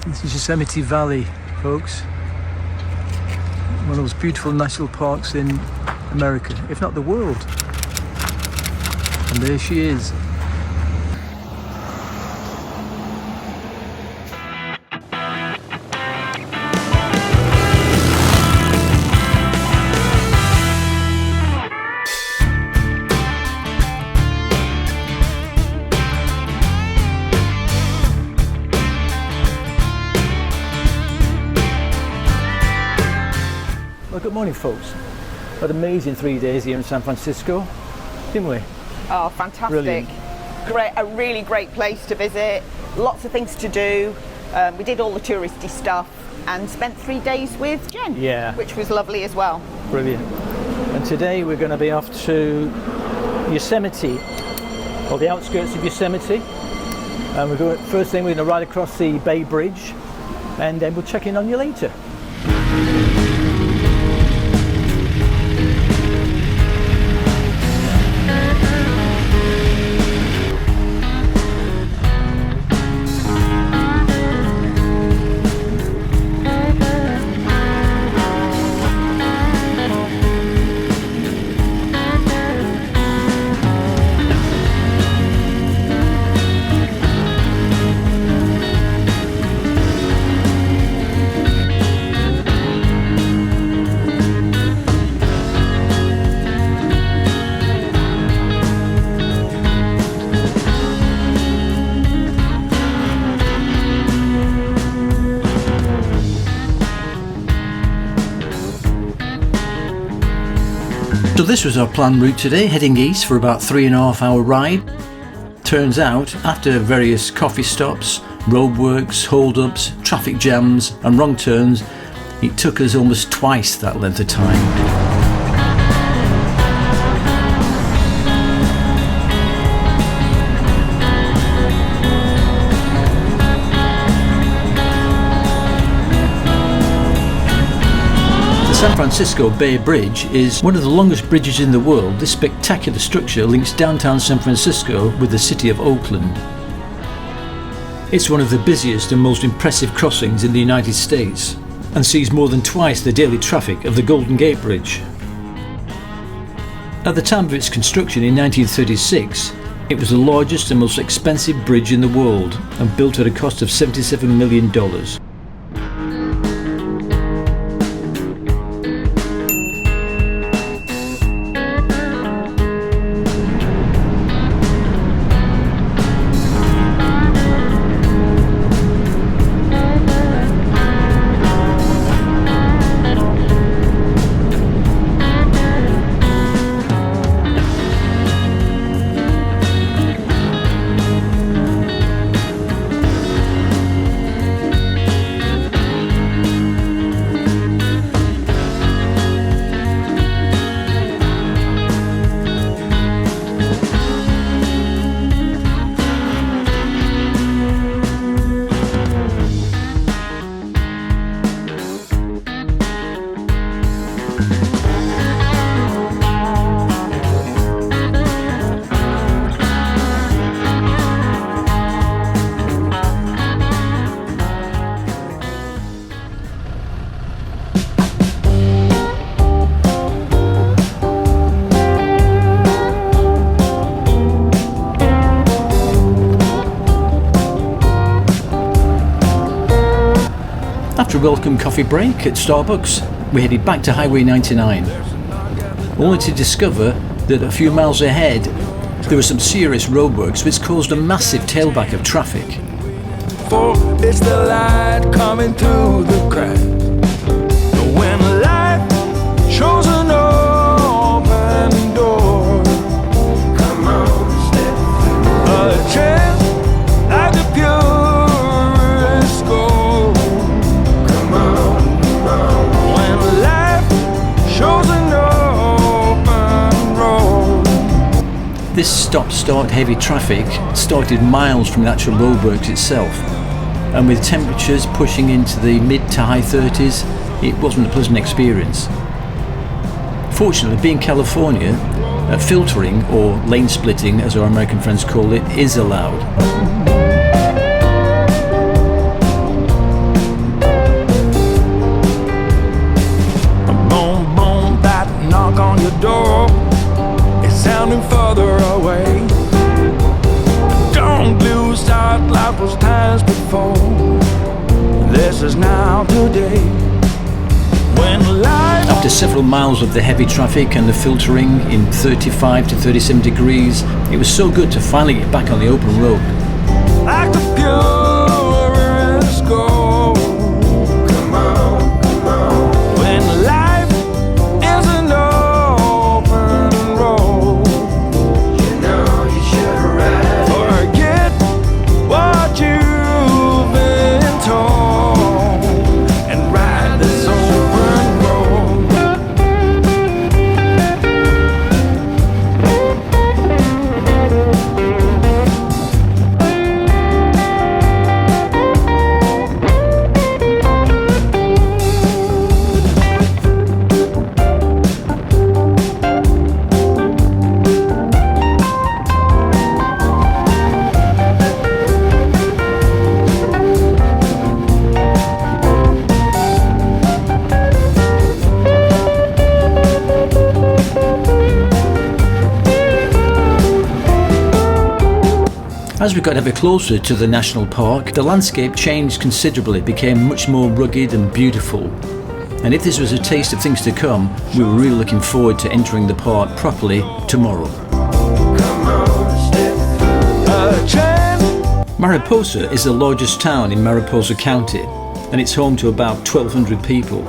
This is Yosemite Valley, folks. One of those beautiful national parks in America, if not the world. And there she is. Well, good morning, folks. Had an amazing 3 days here in San Francisco, didn't we? Oh, fantastic. Brilliant. Great, a really great place to visit, lots of things to do. We did all the touristy stuff and spent 3 days with Jen, which was lovely as well. Brilliant. And today we're going to be off to Yosemite, or the outskirts of Yosemite. And we're going, first thing we're going to ride across the Bay Bridge, and then we'll check in on you later. So this was our planned route today, heading east for about 3.5 hour ride. Turns out, after various coffee stops, roadworks, hold-ups, traffic jams and wrong turns, it took us almost twice that length of time. The San Francisco Bay Bridge is one of the longest bridges in the world. This spectacular structure links downtown San Francisco with the city of Oakland. It's one of the busiest and most impressive crossings in the United States and sees more than twice the daily traffic of the Golden Gate Bridge. At the time of its construction in 1936, it was the largest and most expensive bridge in the world and built at a cost of $77 million. After a welcome coffee break at Starbucks, we headed back to Highway 99, only to discover that a few miles ahead there were some serious roadworks which caused a massive tailback of traffic. For it's the light coming through the crack. When life shows an open door, come on, step through. A chance like the purest gold. Come on, come on. When life shows an open road. This stop-start heavy traffic started miles from the actual roadworks itself, and with temperatures pushing into the mid to high 30s, it wasn't a pleasant experience. Fortunately, being California, filtering, or lane splitting as our American friends call it, is allowed. before. This is now today. When life After several miles of the heavy traffic and the filtering in 35 to 37 degrees, it was so good to finally get back on the open road. like the purest gold. Come on, come on. When life is an open road, you know you should ride. Forget what you've been told and ride this open road. As we got ever closer to the national park, the landscape changed considerably, became much more rugged and beautiful. And if this was a taste of things to come, we were really looking forward to entering the park properly tomorrow. Mariposa is the largest town in Mariposa County, and it's home to about 1,200 people.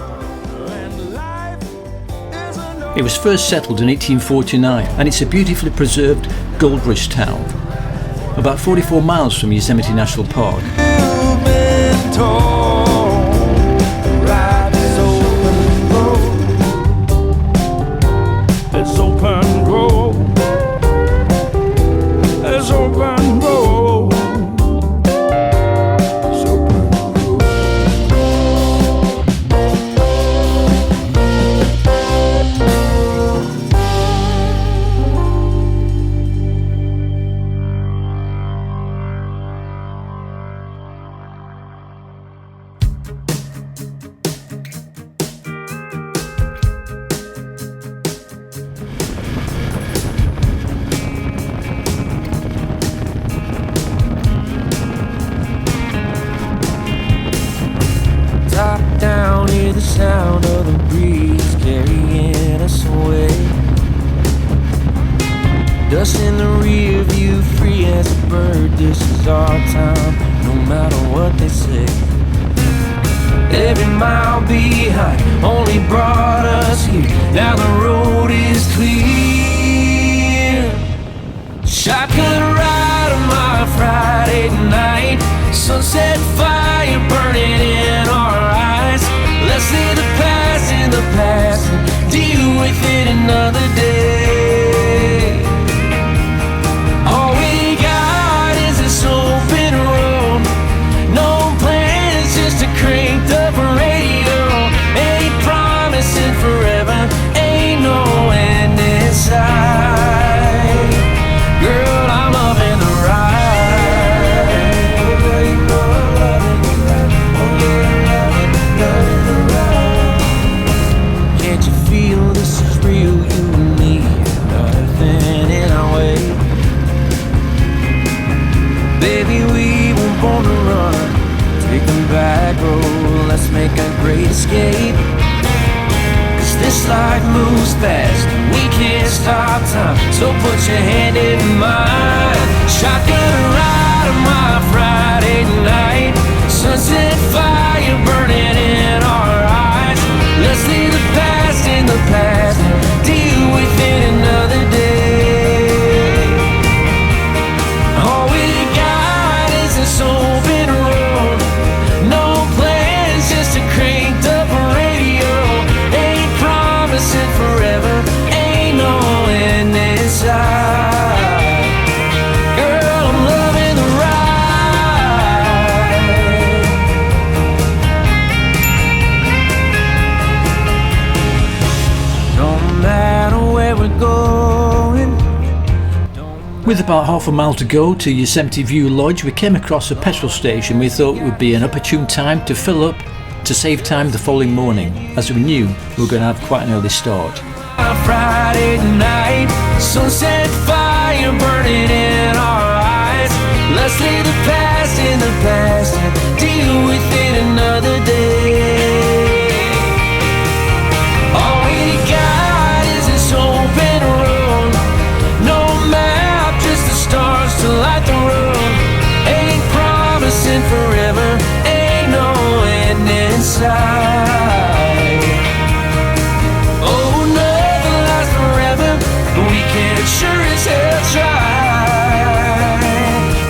It was first settled in 1849, and it's a beautifully preserved gold rush town, about 44 miles from Yosemite National Park. You've been told, ride this open road. It's open road. It's open road. It's open road. Top down, hear the sound of the breeze carrying us away. Dust in the rear view, free as a bird. This is our time, no matter what they say. Every mile behind only brought us here. Now the road is clear. Shotgun ride on my Friday night. Sunset fire burning in our eyes. Let's leave the past in the past and deal with it another day. All we got is this open road. No plans, just a cranked up radio. Ain't promising forever, ain't no end in sight. Girl, I'm loving the ride. Can't you feel this is real, you and me, nothing in our way. Baby, we were born to run, take the back road, let's make a great escape. Cause this life moves fast, we can't stop time, so put your hand in mine. Shotgun ride on my Friday night. Sunset fire burning in our eyes. Let's leave the past in the past and deal with it another day. All we got is this open road. No plans, just a cranked up radio. Ain't promising forever, ain't no end in sight. Girl, I'm loving the ride. No matter where we're going. With about half a mile to go to Yosemite View Lodge, we came across a petrol station we thought would be an opportune time to fill up to save time the following morning, as we knew we were going to have quite an early start. Friday night, sunset fire burning in our eyes. Let's leave the past in the the past and deal with it another day. All we got is this open road. No map, just the stars to light the road. Ain't promising forever, ain't no end in sight. Oh, nothing lasts forever, but we can sure as hell try.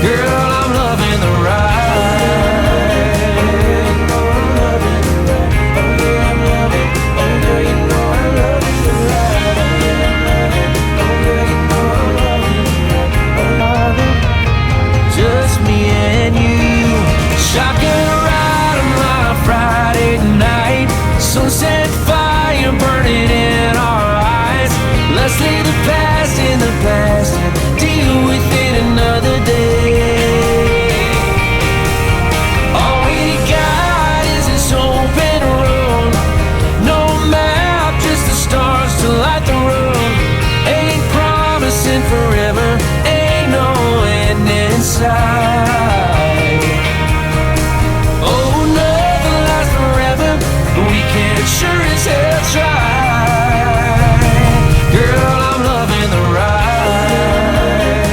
Girl, I'm loving the ride. Just me and you, shotgun ride on my Friday night. Sunset fire burning in our eyes. Let's leave the past in the past and deal with it another day. All we got is this open road. No map, just the stars to light the road. Ain't promising forever, ain't no end in sight. Oh, nothing lasts forever, but we can sure as hell try. Girl, I'm loving the ride.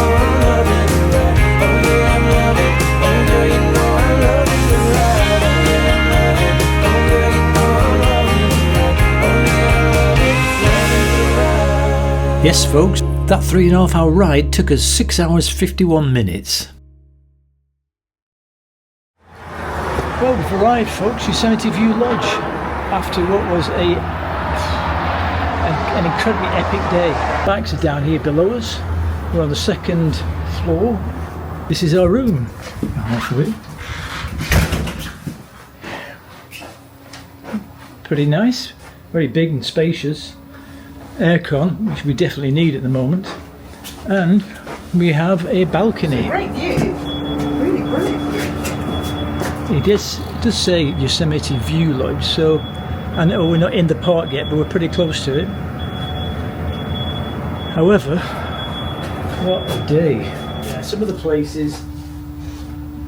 Oh, I'm loving the ride. Oh, yeah, I'm loving. Oh, girl, you know I'm loving the ride. Oh, yeah, I'm loving. Oh, girl, you know I'm loving the ride. Oh, yeah, I'm loving the ride. Yes, folks, that 3.5 hour ride took us 6 hours 51 minutes. Well, we've arrived, folks, Yosemite View Lodge, after what was an incredibly epic day. Bikes are down here below us. We're on the second floor. This is our room. Pretty nice, very big and spacious. Aircon, which we definitely need at the moment, and we have a balcony. Great view, really brilliant. It does say Yosemite View Lodge, so I know we're not in the park yet, but we're pretty close to it. However, what a day. Yeah, some of the places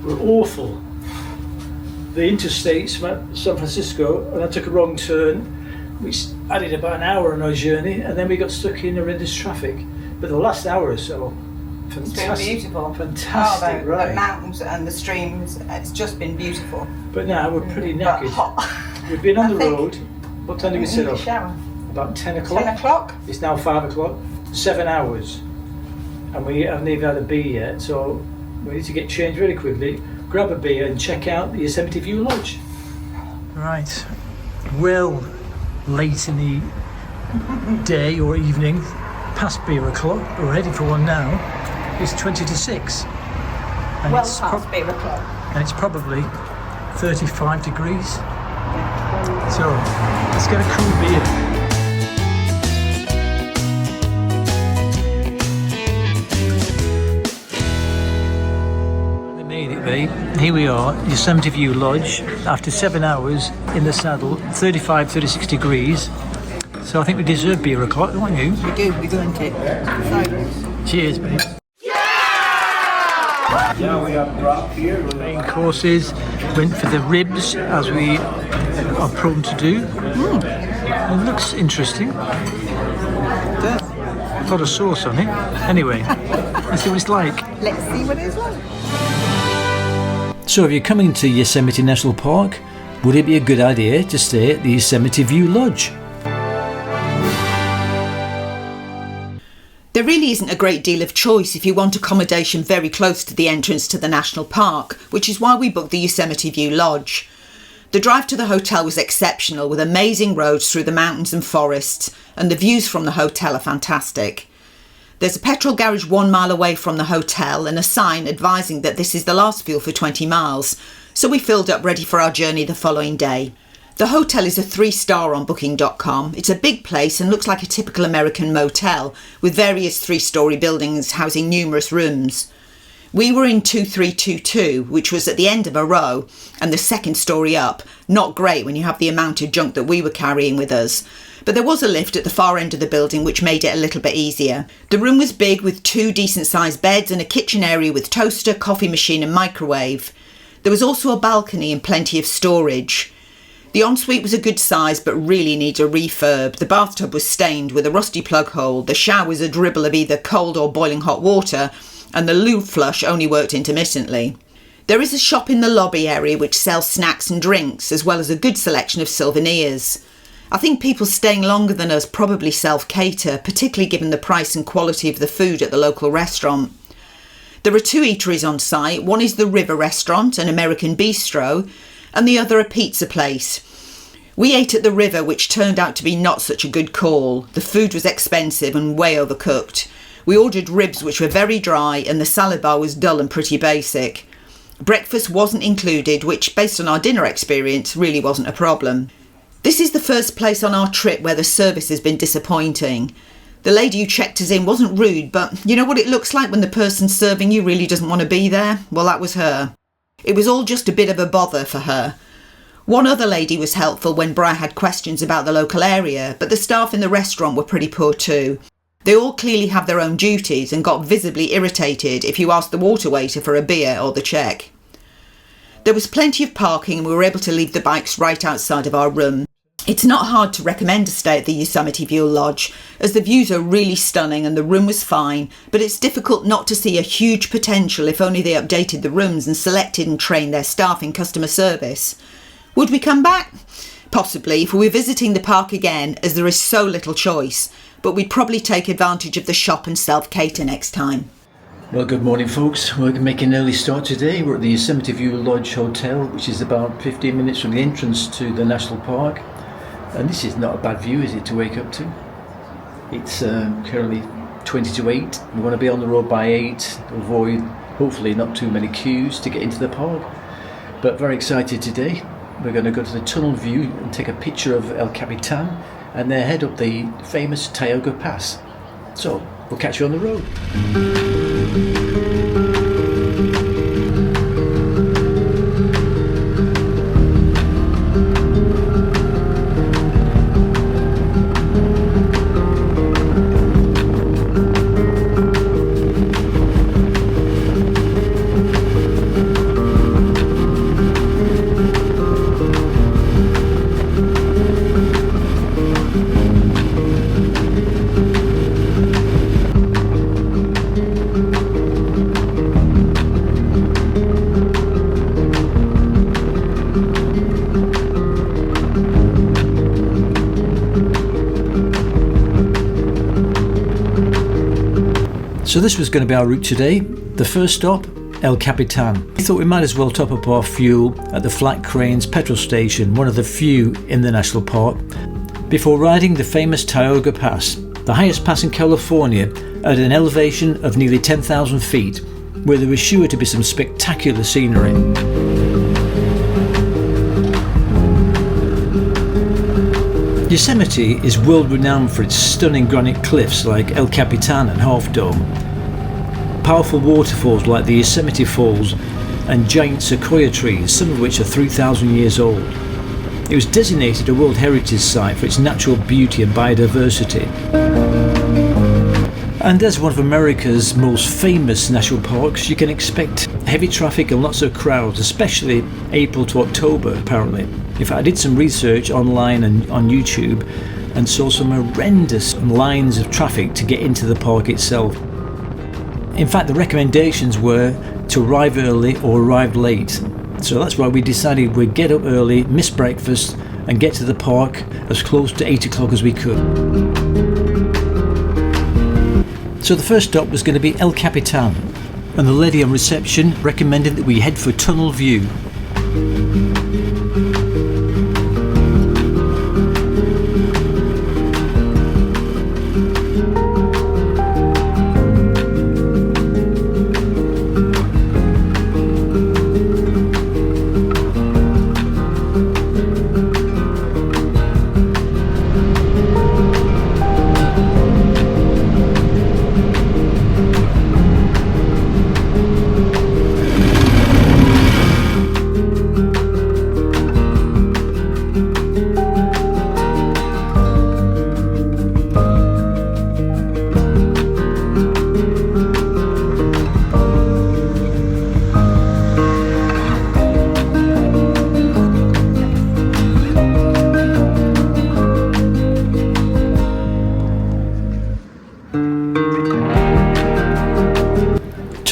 were awful. The interstates from San Francisco, and I took a wrong turn, which added about an hour on our journey, and then we got stuck in horrendous traffic. But the last hour or so, It's been beautiful. Fantastic, right? The mountains and the streams, it's just been beautiful. But now we're pretty But knackered. hot. We've been on the I think- road. What time did we set In the up? shower. About 10 o'clock. 10 o'clock? It's now 5 o'clock. 7 hours. And we haven't even had a beer yet, so we need to get changed really quickly, grab a beer and check out the Yosemite View Lodge. Right. Well, late in the day or evening, past beer o'clock. We're heading for one now. It's 20 to 6. And Well it's past beer o'clock. and it's probably 35 degrees. So let's get a cool beer. We made it, babe. Here we are, Yosemite View Lodge, after 7 hours in the saddle, 35, 36 degrees. So I think we deserve beer o'clock, don't you? We do, don't it? So, Cheers, babe. Yeah, we have drop here. Main courses, went for the ribs as we are prone to do. It looks interesting. A lot of sauce on it. Anyway, let's see what it's like. let's see what it's like. So if you're coming to Yosemite National Park, would it be a good idea to stay at the Yosemite View Lodge? There really isn't a great deal of choice if you want accommodation very close to the entrance to the national park, which is why we booked the Yosemite View Lodge. The drive to the hotel was exceptional, with amazing roads through the mountains and forests, and the views from the hotel are fantastic. There's a petrol garage 1 mile away from the hotel and a sign advising that this is the last fuel for 20 miles, so we filled up ready for our journey the following day. The hotel is a 3-star on booking.com. It's a big place and looks like a typical American motel, with various 3-story buildings housing numerous rooms. We were in 2322, which was at the end of a row, and the second story up. Not great when you have the amount of junk that we were carrying with us. but there was a lift at the far end of the building which made it a little bit easier. The room was big with 2 decent sized beds and a kitchen area with toaster, coffee machine and microwave. There was also a balcony and plenty of storage. The ensuite was a good size but really needs a refurb. The bathtub was stained with a rusty plug hole, the shower was a dribble of either cold or boiling hot water, and the loo flush only worked intermittently. There is a shop in the lobby area which sells snacks and drinks, as well as a good selection of souvenirs. I think people staying longer than us probably self-cater, particularly given the price and quality of the food at the local restaurant. There are 2 eateries on site. One is the River Restaurant, an American bistro, and the other a pizza place. We ate at the River, which turned out to be not such a good call. The food was expensive and way overcooked. We ordered ribs which were very dry and the salad bar was dull and pretty basic. Breakfast wasn't included, which based on our dinner experience really wasn't a problem. This is the first place on our trip where the service has been disappointing. The lady who checked us in wasn't rude, but you know what it looks like when the person serving you really doesn't want to be there? Well, that was her. It was all just a bit of a bother for her. One other lady was helpful when Bri had questions about the local area, but the staff in the restaurant were pretty poor too. They all clearly have their own duties and got visibly irritated if you asked the water waiter for a beer or the check. There was plenty of parking and we were able to leave the bikes right outside of our room. It's not hard to recommend a stay at the Yosemite View Lodge, as the views are really stunning and the room was fine, but it's difficult not to see a huge potential if only they updated the rooms and selected and trained their staff in customer service. Would we come back? Possibly, if we were visiting the park again, as there is so little choice, but we'd probably take advantage of the shop and self-cater next time. Well, good morning folks. We're making an early start today. We're at the Yosemite View Lodge Hotel, which is about 15 minutes from the entrance to the National Park. And this is not a bad view, is it, to wake up to? It's currently 20 to 8. We want to be on the road by 8 to avoid, hopefully, not too many queues to get into the park. But very excited today. We're going to go to the tunnel view and take a picture of El Capitan and then head up the famous Tioga Pass. So, we'll catch you on the road. So this was going to be our route today. The first stop, El Capitan. We thought we might as well top up our fuel at the Flat Cranes petrol station, one of the few in the national park, before riding the famous Tioga Pass, the highest pass in California at an elevation of nearly 10,000 feet, where there was sure to be some spectacular scenery. Yosemite is world renowned for its stunning granite cliffs like El Capitan and Half Dome, powerful waterfalls like the Yosemite Falls, and giant sequoia trees, some of which are 3,000 years old. It was designated a World Heritage Site for its natural beauty and biodiversity. And as one of America's most famous national parks, you can expect heavy traffic and lots of crowds, especially April to October apparently. In fact, I did some research online and on YouTube and saw some horrendous lines of traffic to get into the park itself. In fact, the recommendations were to arrive early or arrive late. So that's why we decided we'd get up early, miss breakfast and get to the park as close to 8 o'clock as we could. So the first stop was going to be El Capitan, and the lady on reception recommended that we head for Tunnel View.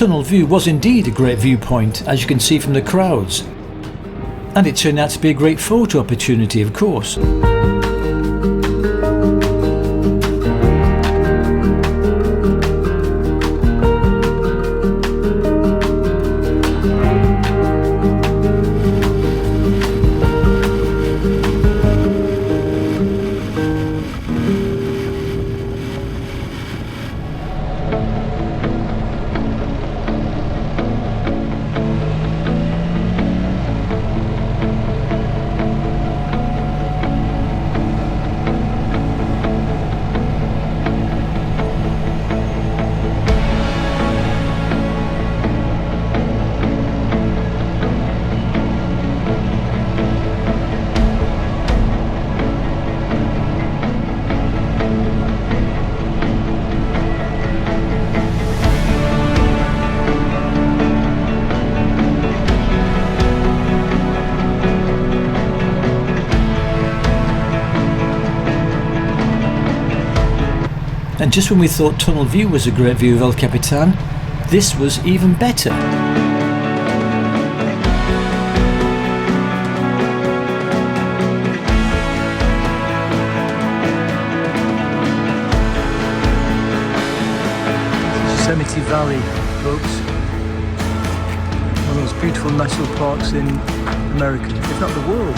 Tunnel View was indeed a great viewpoint, as you can see from the crowds. And it turned out to be a great photo opportunity, of course. And just when we thought Tunnel View was a great view of El Capitan, this was even better. Yosemite Valley, folks. One of those beautiful national parks in America, if not the world.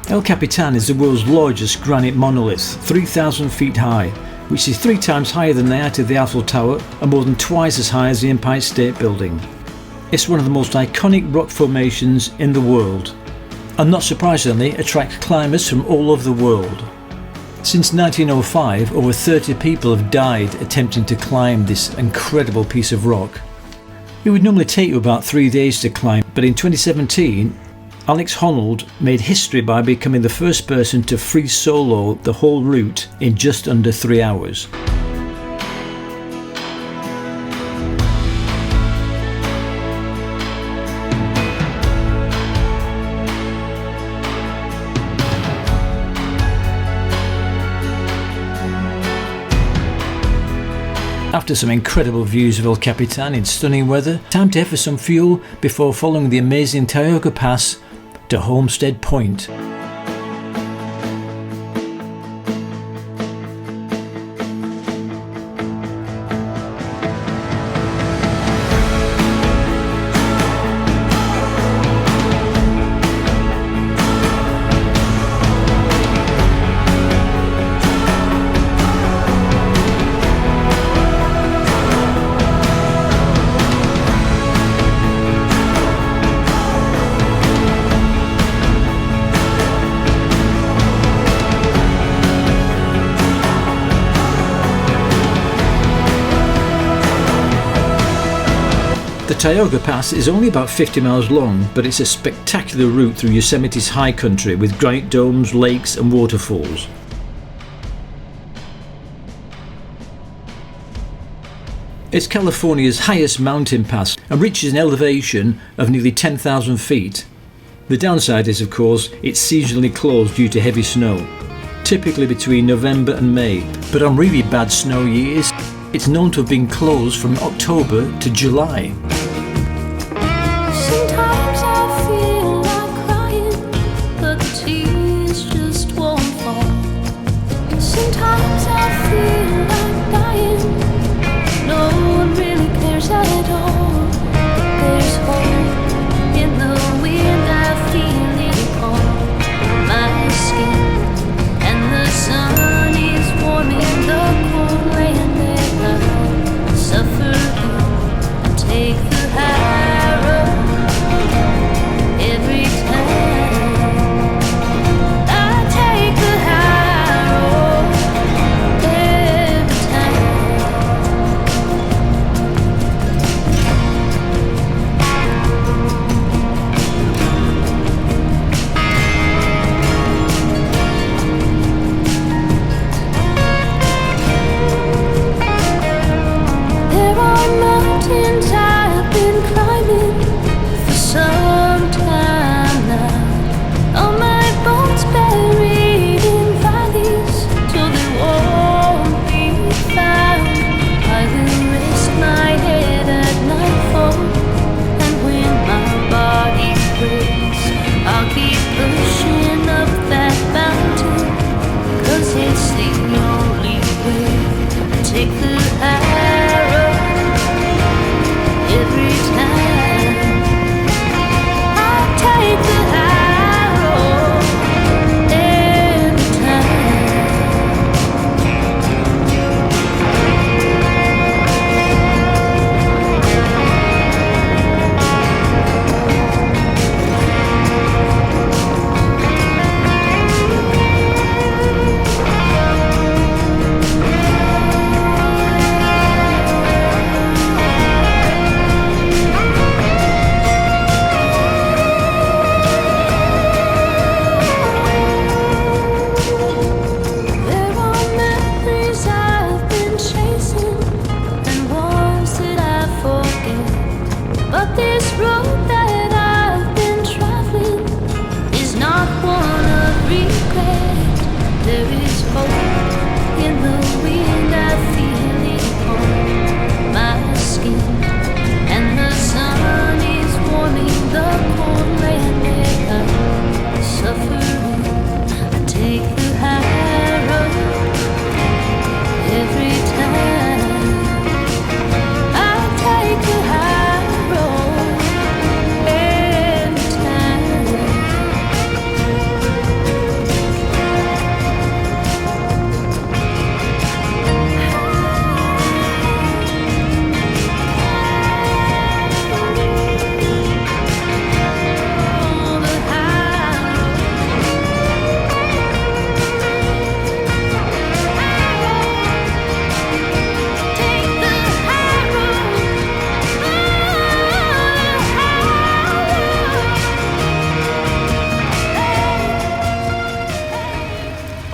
El Capitan is the world's largest granite monolith, 3,000 feet high, which is 3 times higher than the height of the Eiffel Tower and more than twice as high as the Empire State Building. It's one of the most iconic rock formations in the world, and not surprisingly attracts climbers from all over the world. Since 1905, over 30 people have died attempting to climb this incredible piece of rock. It would normally take you about 3 days to climb, but in 2017, Alex Honnold made history by becoming the first person to free solo the whole route in just under 3 hours. After some incredible views of El Capitan in stunning weather, time to head for some fuel before following the amazing Tioga Pass to Homestead Point. The Tioga Pass is only about 50 miles long, but it's a spectacular route through Yosemite's high country with granite domes, lakes and waterfalls. It's California's highest mountain pass and reaches an elevation of nearly 10,000 feet. The downside is, of course, it's seasonally closed due to heavy snow, typically between November and May, but on really bad snow years, it's known to have been closed from October to July. Sometimes I feel like crying, but the tears just won't fall. Sometimes I feel like dying, no one really cares at all. But there's hope in the wind, I feel it on my skin. And the sun is warming the cold land that I suffer through. I take the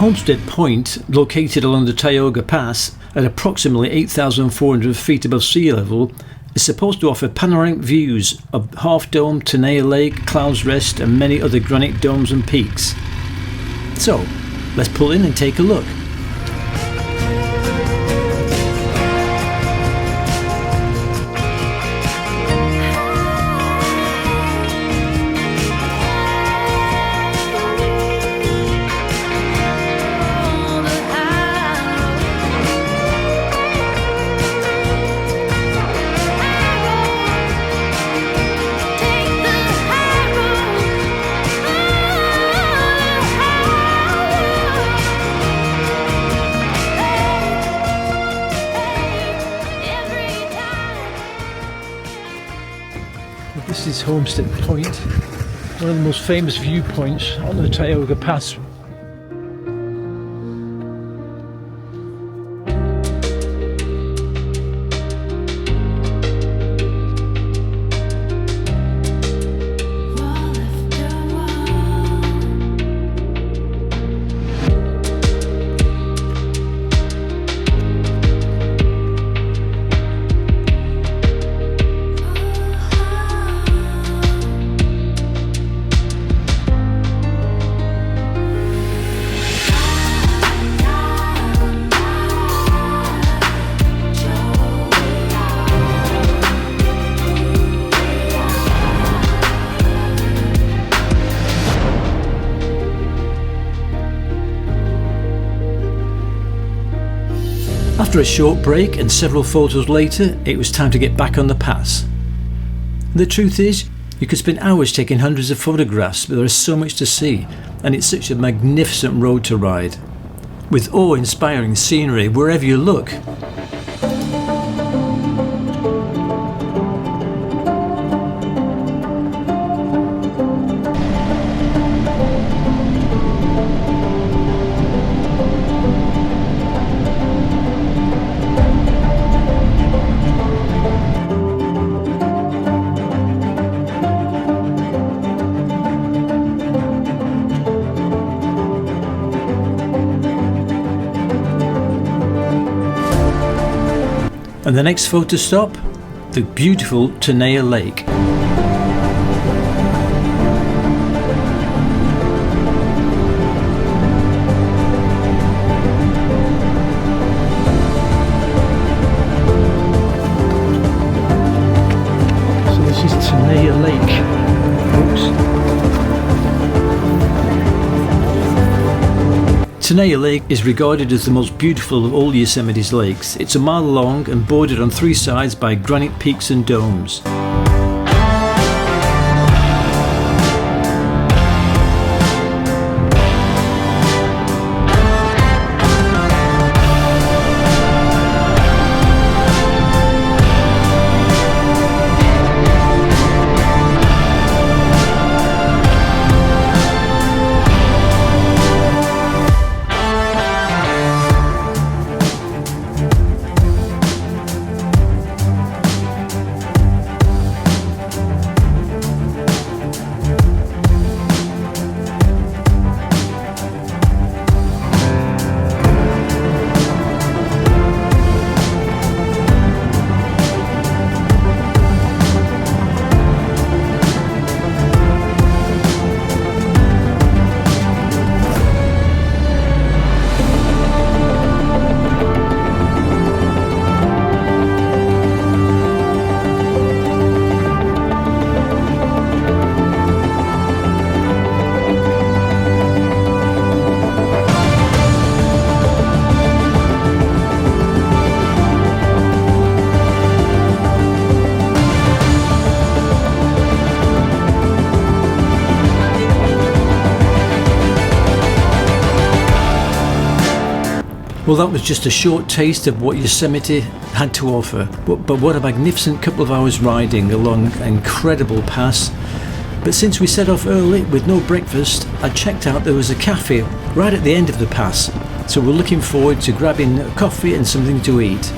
Homestead Point, located along the Tioga Pass at approximately 8,400 feet above sea level, is supposed to offer panoramic views of Half Dome, Tenaya Lake, Clouds Rest and many other granite domes and peaks. So, let's pull in and take a look. This is Homestead Point, one of the most famous viewpoints on the Tioga Pass. After a short break and several photos later, it was time to get back on the pass. The truth is, you could spend hours taking hundreds of photographs, but there is so much to see, and it's such a magnificent road to ride, with awe-inspiring scenery wherever you look. And the next photo stop, the beautiful Tenaya Lake. So this is Tenaya Lake, folks. Tenaya Lake is regarded as the most beautiful of all Yosemite's lakes. It's a mile long and bordered on three sides by granite peaks and domes. Well, that was just a short taste of what Yosemite had to offer, but what a magnificent couple of hours riding along an incredible pass. But since we set off early with no breakfast, I checked out there was a cafe right at the end of the pass, so we're looking forward to grabbing a coffee and something to eat.